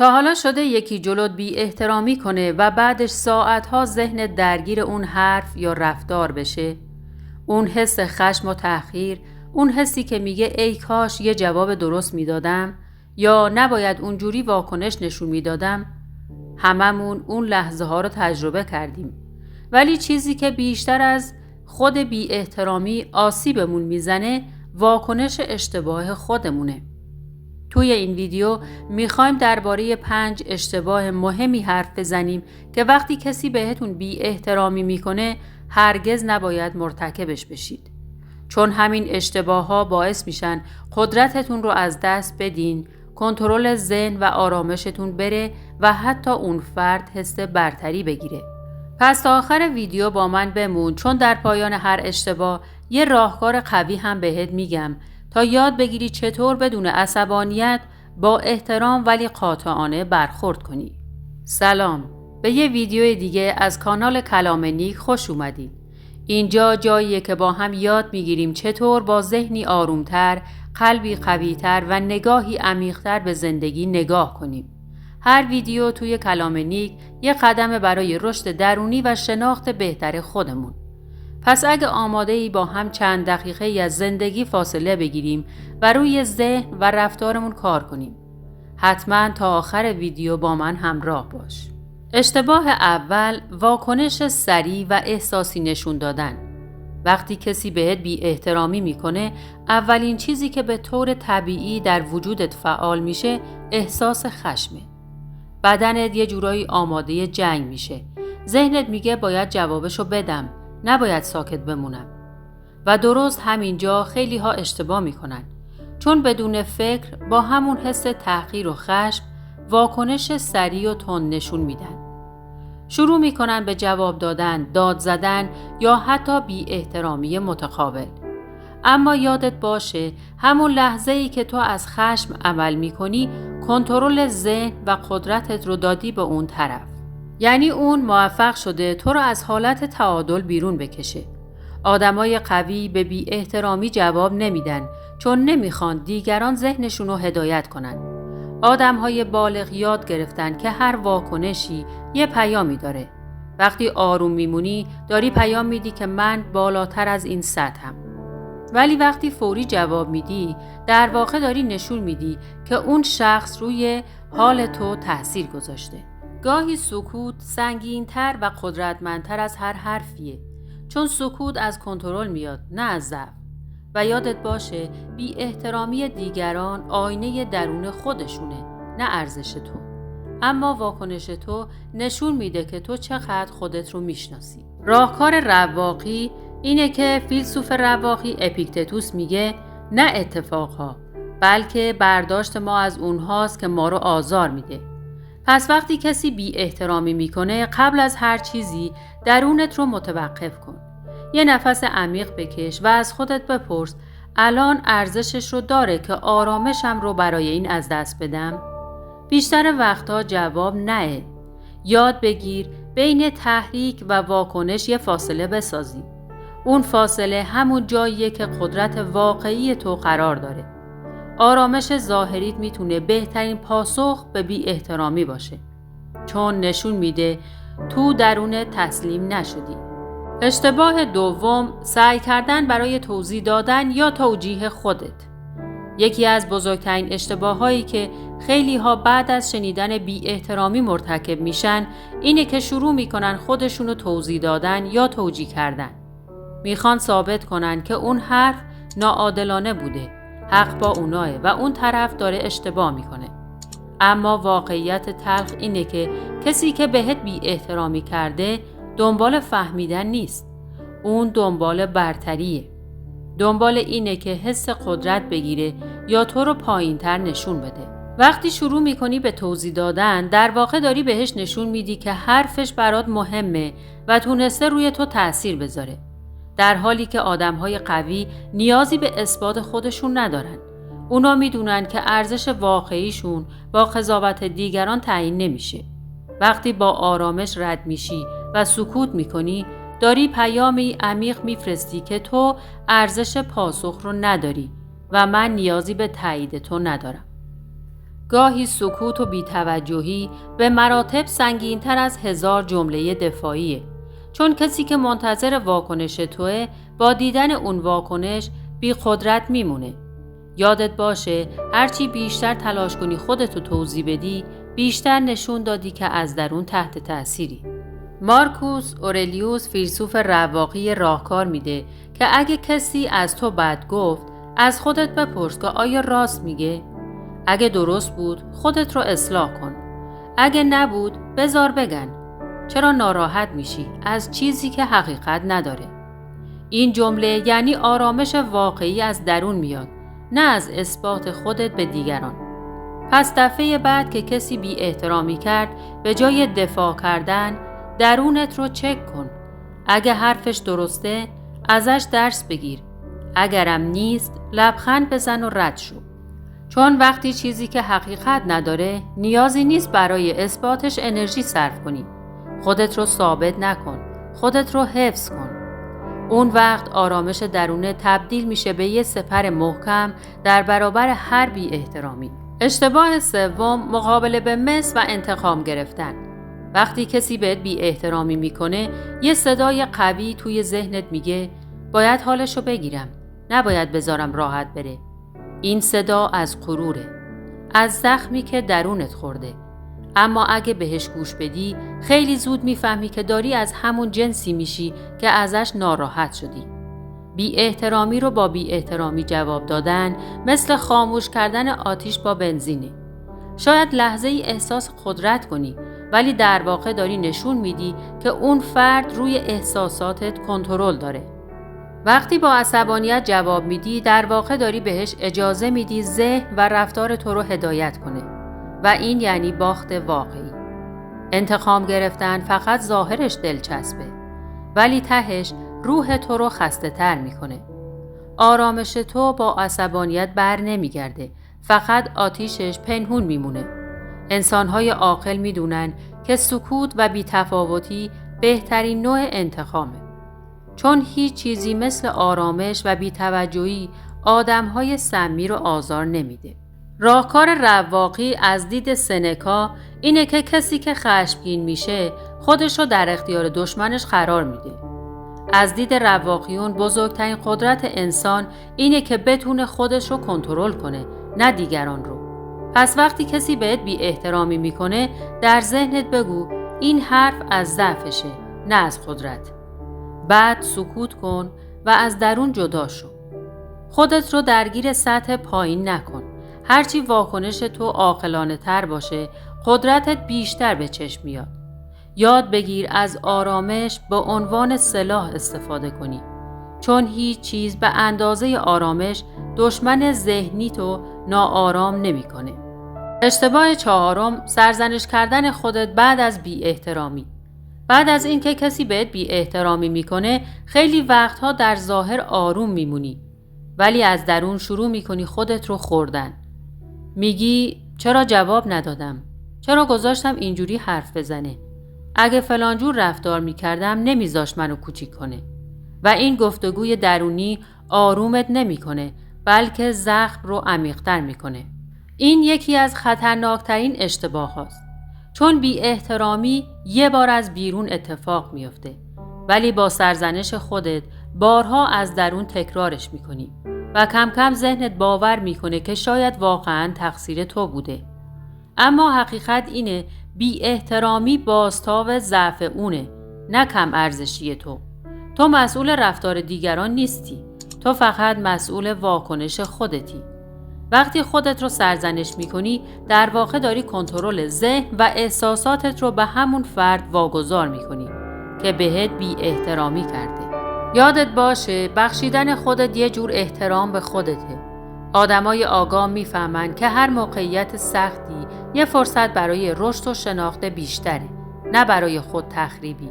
تا حالا شده یکی جلوت بی احترامی کنه و بعدش ساعتها ذهن درگیر اون حرف یا رفتار بشه؟ اون حس خشم و تأخیر، اون حسی که میگه ای کاش یه جواب درست میدادم یا نباید اونجوری واکنش نشون میدادم، هممون اون لحظه ها رو تجربه کردیم. ولی چیزی که بیشتر از خود بی احترامی آسیبمون میزنه واکنش اشتباه خودمونه. توی این ویدیو میخوایم درباره 5 اشتباه مهمی حرف بزنیم که وقتی کسی بهتون بی احترامی میکنه هرگز نباید مرتکبش بشید. چون همین اشتباه ها باعث میشن قدرتتون رو از دست بدین، کنترل ذهن و آرامشتون بره و حتی اون فرد حس برتری بگیره. پس تا آخر ویدیو با من بمون، چون در پایان هر اشتباه یه راهکار قوی هم بهت میگم تا یاد بگیری چطور بدون عصبانیت با احترام ولی قاطعانه برخورد کنی. سلام، به یه ویدیو دیگه از کانال کلام نیک خوش اومدید. اینجا جاییه که با هم یاد میگیریم چطور با ذهنی آرومتر، قلبی قویتر و نگاهی عمیق‌تر به زندگی نگاه کنیم. هر ویدیو توی کلام نیک یه قدم برای رشد درونی و شناخت بهتر خودمون. پس اگه آماده‌ای با هم چند دقیقه از زندگی فاصله بگیریم و روی ذهن و رفتارمون کار کنیم. حتما تا آخر ویدیو با من همراه باش. اشتباه اول، واکنش سریع و احساسی نشون دادن. وقتی کسی بهت بی احترامی میکنه، اولین چیزی که به طور طبیعی در وجودت فعال میشه احساس خشمه. بدنت یه جورایی آماده جنگ میشه. ذهنت میگه باید جوابشو بدم، نباید ساکت بمونم. و درست همینجا خیلی ها اشتباه میکنن، چون بدون فکر با همون حس تحقیر و خشم واکنش سریع و تند نشون میدن. شروع میکنن به جواب دادن، داد زدن یا حتی بی احترامی متقابل. اما یادت باشه همون لحظه‌ای که تو از خشم عمل میکنی، کنترل ذهن و قدرتت رو دادی به اون طرف. یعنی اون موفق شده تو رو از حالت تعادل بیرون بکشه. آدمای قوی به بی احترامی جواب نمیدن، چون نمیخوان دیگران ذهنشون رو هدایت کنن. آدمهای بالغ یاد گرفتن که هر واکنشی یه پیامی داره. وقتی آروم میمونی داری پیام میدی که من بالاتر از این سطحم. ولی وقتی فوری جواب میدی در واقع داری نشون میدی که اون شخص روی حال تو تأثیر گذاشته. گاهی سکوت سنگین‌تر و قدرتمندتر از هر حرفیه، چون سکوت از کنترل میاد، نه از ضعف. و یادت باشه بی احترامی دیگران آینه درون خودشونه، نه ارزش تو. اما واکنش تو نشون میده که تو چقدر خودت رو میشناسی. راهکار رواقی اینه که فیلسوف رواقی اپیکتتوس میگه نه اتفاقها، بلکه برداشت ما از اونهاست که ما رو آزار میده. پس وقتی کسی بی احترامی میکنه، قبل از هر چیزی درونت رو متوقف کن. یه نفس عمیق بکش و از خودت بپرس الان ارزشش رو داره که آرامشم رو برای این از دست بدم؟ بیشتر وقتا جواب نه. یاد بگیر بین تحریک و واکنش یه فاصله بسازی. اون فاصله همون جاییه که قدرت واقعی تو قرار داره. آرامش ظاهریت میتونه بهترین پاسخ به بی احترامی باشه، چون نشون میده تو درونت تسلیم نشدی. اشتباه دوم، سعی کردن برای توضیح دادن یا توجیه خودت. یکی از بزرگترین اشتباهایی که خیلی ها بعد از شنیدن بی احترامی مرتکب میشن اینه که شروع میکنن خودشونو توضیح دادن یا توجیه کردن. میخوان ثابت کنن که اون حرف ناعادلانه بوده، حق با اوناه و اون طرف داره اشتباه میکنه. اما واقعیت تلخ اینه که کسی که بهت بی احترامی کرده دنبال فهمیدن نیست. اون دنبال برتریه. دنبال اینه که حس قدرت بگیره یا تو رو پایین‌تر نشون بده. وقتی شروع میکنی به توضیح دادن، در واقع داری بهش نشون میدی که حرفش برات مهمه و تونسته روی تو تأثیر بذاره. در حالی که آدم‌های قوی نیازی به اثبات خودشون ندارن. اونا میدونن که ارزش واقعیشون با قضاوت دیگران تعیین نمیشه. وقتی با آرامش رد میشی و سکوت میکنی، داری پیامی عمیق میفرستی که تو ارزش پاسخ رو نداری و من نیازی به تایید تو ندارم. گاهی سکوت و بی‌توجهی به مراتب سنگین‌تر از 1000 جمله دفاعیه. چون کسی که منتظر واکنش توه با دیدن اون واکنش بی قدرت میمونه. یادت باشه هرچی بیشتر تلاش کنی خودتو توضیح بدی، بیشتر نشون دادی که از درون تحت تأثیری. مارکوس اورلیوس فیلسوف رواقی راهکار میده که اگه کسی از تو بد گفت، از خودت بپرس که آیا راست میگه؟ اگه درست بود، خودت رو اصلاح کن. اگه نبود، بذار بگن. چرا ناراحت میشی از چیزی که حقیقت نداره؟ این جمله یعنی آرامش واقعی از درون میاد، نه از اثبات خودت به دیگران. پس دفعه بعد که کسی بی احترامی کرد، به جای دفاع کردن، درونت رو چک کن. اگه حرفش درسته، ازش درس بگیر. اگرم نیست، لبخند بزن و رد شو. چون وقتی چیزی که حقیقت نداره، نیازی نیست برای اثباتش انرژی صرف کنی. خودت رو ثابت نکن. خودت رو حفظ کن. اون وقت آرامش درونه تبدیل میشه به یه سپر محکم در برابر هر بی احترامی. اشتباه سوم مقابله به مس و انتقام گرفتن. وقتی کسی بهت بی احترامی میکنه، یه صدای قوی توی ذهنت میگه باید حالشو بگیرم، نباید بذارم راحت بره. این صدا از غروره، از زخمی که درونت خورده. اما اگه بهش گوش بدی، خیلی زود میفهمی که داری از همون جنسی میشی که ازش ناراحت شدی. بی احترامی رو با بی احترامی جواب دادن مثل خاموش کردن آتیش با بنزینه. شاید لحظه ای احساس قدرت کنی، ولی در واقع داری نشون میدی که اون فرد روی احساساتت کنترل داره. وقتی با عصبانیت جواب میدی، در واقع داری بهش اجازه میدی ذهن و رفتار تو رو هدایت کنه و این یعنی باخت واقعی. انتقام گرفتن فقط ظاهرش دلچسبه، ولی تهش روح تو رو خسته تر میکنه. آرامش تو با عصبانیت بر نمیگرده، فقط آتیشش پنهون میمونه. انسانهای عاقل میدونن که سکوت و بی‌تفاوتی بهترین نوع انتقامه. چون هیچ چیزی مثل آرامش و بی‌توجهی آدمهای سمی رو آزار نمیده. راهکار رواقی از دید سنکا اینه که کسی که خشمگین میشه خودش رو در اختیار دشمنش قرار میده. از دید رواقیون بزرگترین قدرت انسان اینه که بتونه خودش رو کنترل کنه، نه دیگران رو. پس وقتی کسی بهت بی احترامی میکنه، در ذهنت بگو این حرف از ضعفشه، نه از قدرت. بعد سکوت کن و از درون جدا شو. خودت رو درگیر سطح پایین نکن. هرچی واکنش تو عاقلانه تر باشه، قدرتت بیشتر به چشم میاد. یاد بگیر از آرامش به عنوان سلاح استفاده کنی. چون هیچ چیز به اندازه آرامش دشمن ذهنی تو ناآرام نمیکنه. اشتباه چهارم، سرزنش کردن خودت بعد از بی احترامی. بعد از اینکه کسی بهت بی احترامی میکنه، خیلی وقتها در ظاهر آروم میمونی، ولی از درون شروع میکنی خودت رو خوردن. میگی چرا جواب ندادم؟ چرا گذاشتم اینجوری حرف بزنه؟ اگه فلانجور رفتار میکردم نمیذاش منو کوچیک کنه. و این گفتگوی درونی آرومت نمیکنه، بلکه زخم رو عمیق‌تر میکنه. این یکی از خطرناکترین اشتباه هاست. چون بی احترامی یه بار از بیرون اتفاق میفته، ولی با سرزنش خودت بارها از درون تکرارش میکنی و کم کم ذهنت باور میکنه که شاید واقعاً تقصیر تو بوده. اما حقیقت اینه بی احترامی بازتاب ضعف اونه، نه کم ارزشی تو. تو مسئول رفتار دیگران نیستی، تو فقط مسئول واکنش خودتی. وقتی خودت رو سرزنش میکنی، در واقع داری کنترل ذهن و احساساتت رو به همون فرد واگذار میکنی که بهت بی احترامی کرده. یادت باشه بخشیدن خودت یه جور احترام به خودته. آدمای آگاه میفهمن که هر موقعیت سختی یه فرصت برای رشد و شناخت بیشتره، نه برای خود تخریبی.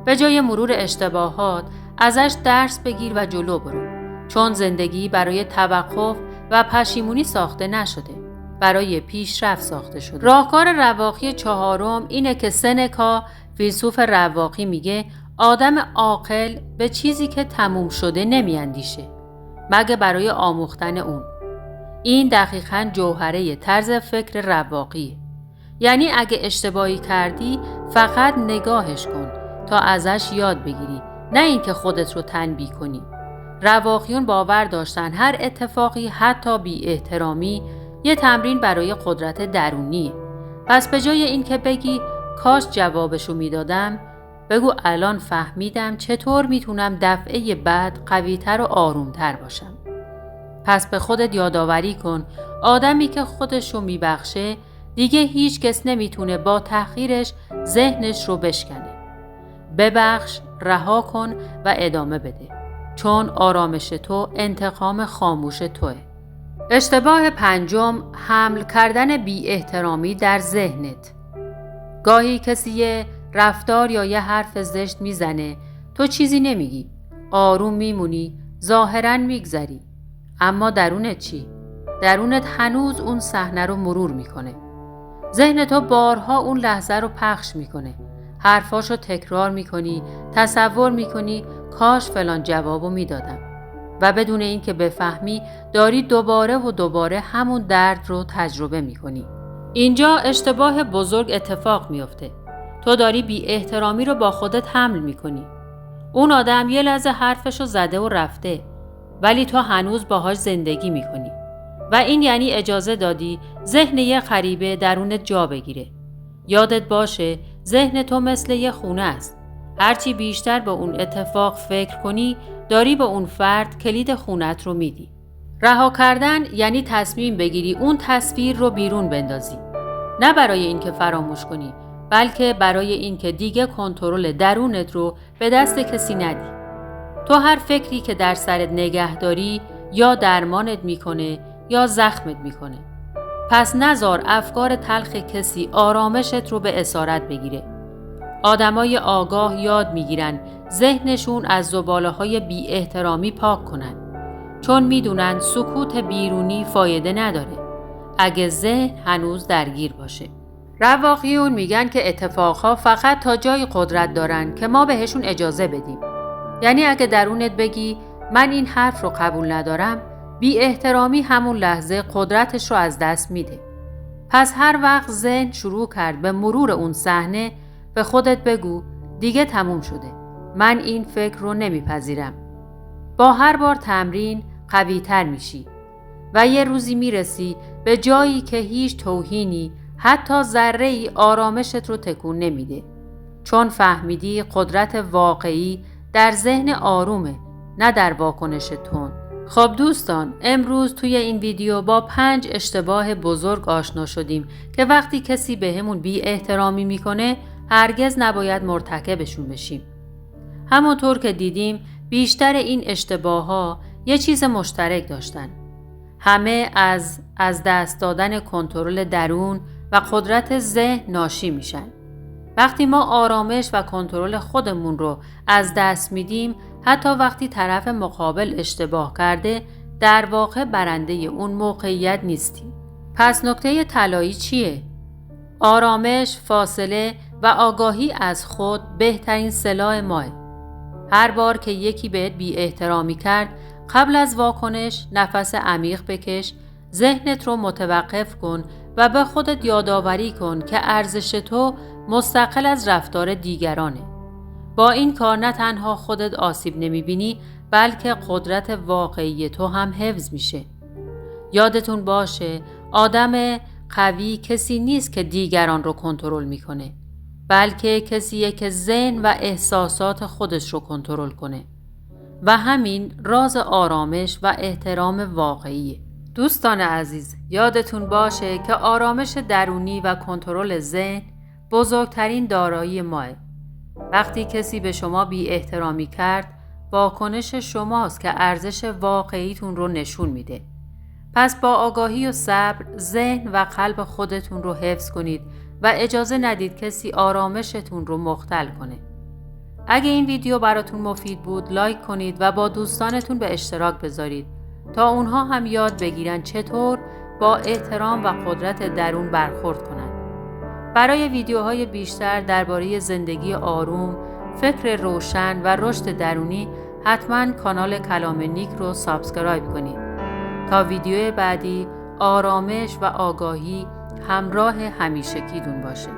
به جای مرور اشتباهات ازش درس بگیر و جلو برو، چون زندگی برای توقف و پشیمونی ساخته نشده، برای پیشرفت ساخته شده. راهکار رواقی چهارم اینه که سنکا فیلسوف رواقی میگه آدم عاقل به چیزی که تموم شده نمیاندیشه، مگه برای آموختن اون. این دقیقاً جوهره طرز فکر رواقیه. یعنی اگه اشتباهی کردی فقط نگاهش کن تا ازش یاد بگیری، نه اینکه خودت رو تنبیه کنی. رواقیون باور داشتن هر اتفاقی حتی بی احترامی یه تمرین برای قدرت درونیه. پس به جای اینکه بگی کاش جوابشو میدادم، بگو الان فهمیدم چطور میتونم دفعه بعد قوی‌تر و آرومتر باشم. پس به خودت یادآوری کن آدمی که خودشو میبخشه دیگه هیچ کس نمیتونه با تحقیرش ذهنش رو بشکنه. ببخش، رها کن و ادامه بده، چون آرامش تو انتقام خاموش توه. اشتباه پنجم، حمل کردن بی احترامی در ذهنت. گاهی کسی یه رفتار یا یه حرف زشت میزنه، تو چیزی نمیگی، آروم میمونی، ظاهراً میگذری. اما درونت چی؟ درونت هنوز اون صحنه رو مرور میکنه. ذهن تو بارها اون لحظه رو پخش میکنه. حرفاشو تکرار میکنی، تصور میکنی کاش فلان جوابو میدادم. و بدون اینکه بفهمی داری دوباره و دوباره همون درد رو تجربه میکنی. اینجا اشتباه بزرگ اتفاق میفته. تو داری بی احترامی رو با خودت حمل میکنی. اون آدم یه لحظه حرفشو زده و رفته، ولی تو هنوز باهاش زندگی میکنی. و این یعنی اجازه دادی ذهن یه غریبه درونت جا بگیره. یادت باشه ذهن تو مثل یه خونه است. هرچی بیشتر به اون اتفاق فکر کنی، داری به اون فرد کلید خونت رو میدی. رها کردن یعنی تصمیم بگیری اون تصویر رو بیرون بندازی. نه برای اینکه فراموش کنی، بلکه برای اینکه دیگه کنترل درونت رو به دست کسی ندی. تو هر فکری که در سرت نگه داری یا درمانت میکنه یا زخمت میکنه. پس نذار افکار تلخ کسی آرامشت رو به اسارت بگیره. آدمای آگاه یاد میگیرن ذهنشون از زباله‌های بی احترامی پاک کنن، چون میدونن سکوت بیرونی فایده نداره اگه ذهن هنوز درگیر باشه. رواقیون میگن که اتفاقها فقط تا جای قدرت دارن که ما بهشون اجازه بدیم. یعنی اگه درونت بگی من این حرف رو قبول ندارم، بی احترامی همون لحظه قدرتش رو از دست میده. پس هر وقت ذهن شروع کرد به مرور اون صحنه، به خودت بگو دیگه تموم شده، من این فکر رو نمیپذیرم. با هر بار تمرین قوی تر میشی و یه روزی میرسی به جایی که هیچ توهینی، حتی ذره‌ای آرامشت رو تکون نمیده، چون فهمیدی قدرت واقعی در ذهن آرومه، نه در واکنش تند. خب دوستان، امروز توی این ویدیو با 5 اشتباه بزرگ آشنا شدیم که وقتی کسی بهمون بی احترامی میکنه هرگز نباید مرتکبشون بشیم. همونطور که دیدیم بیشتر این اشتباه‌ها یه چیز مشترک داشتن. همه از دست دادن کنترل درون و قدرت ذهن ناشی میشن. وقتی ما آرامش و کنترل خودمون رو از دست میدیم، حتی وقتی طرف مقابل اشتباه کرده، در واقع برنده اون موقعیت نیستیم. پس نکته طلایی چیه؟ آرامش، فاصله و آگاهی از خود بهترین سلاح ماه. هر بار که یکی بهت بی احترامی کرد، قبل از واکنش نفس عمیق بکش، ذهنت رو متوقف کن و به خودت یادآوری کن که ارزش تو مستقل از رفتار دیگرانه. با این کار نه تنها خودت آسیب نمیبینی، بلکه قدرت واقعی تو هم حفظ میشه. یادتون باشه آدم قوی کسی نیست که دیگران رو کنترل میکنه، بلکه کسیه که ذهن و احساسات خودش رو کنترل کنه. و همین راز آرامش و احترام واقعیه. دوستان عزیز، یادتون باشه که آرامش درونی و کنترل ذهن بزرگترین دارایی ماه. وقتی کسی به شما بی احترامی کرد، واکنش شماست که ارزش واقعیتون رو نشون میده. پس با آگاهی و صبر ذهن و قلب خودتون رو حفظ کنید و اجازه ندید کسی آرامشتون رو مختل کنه. اگه این ویدیو براتون مفید بود لایک کنید و با دوستانتون به اشتراک بذارید تا اونها هم یاد بگیرن چطور با احترام و قدرت درون برخورد کنند. برای ویدیوهای بیشتر درباره زندگی آروم، فکر روشن و رشد درونی حتما کانال کلام نیک رو سابسکرایب کنید. تا ویدیو بعدی آرامش و آگاهی همراه همیشگیتون باشه.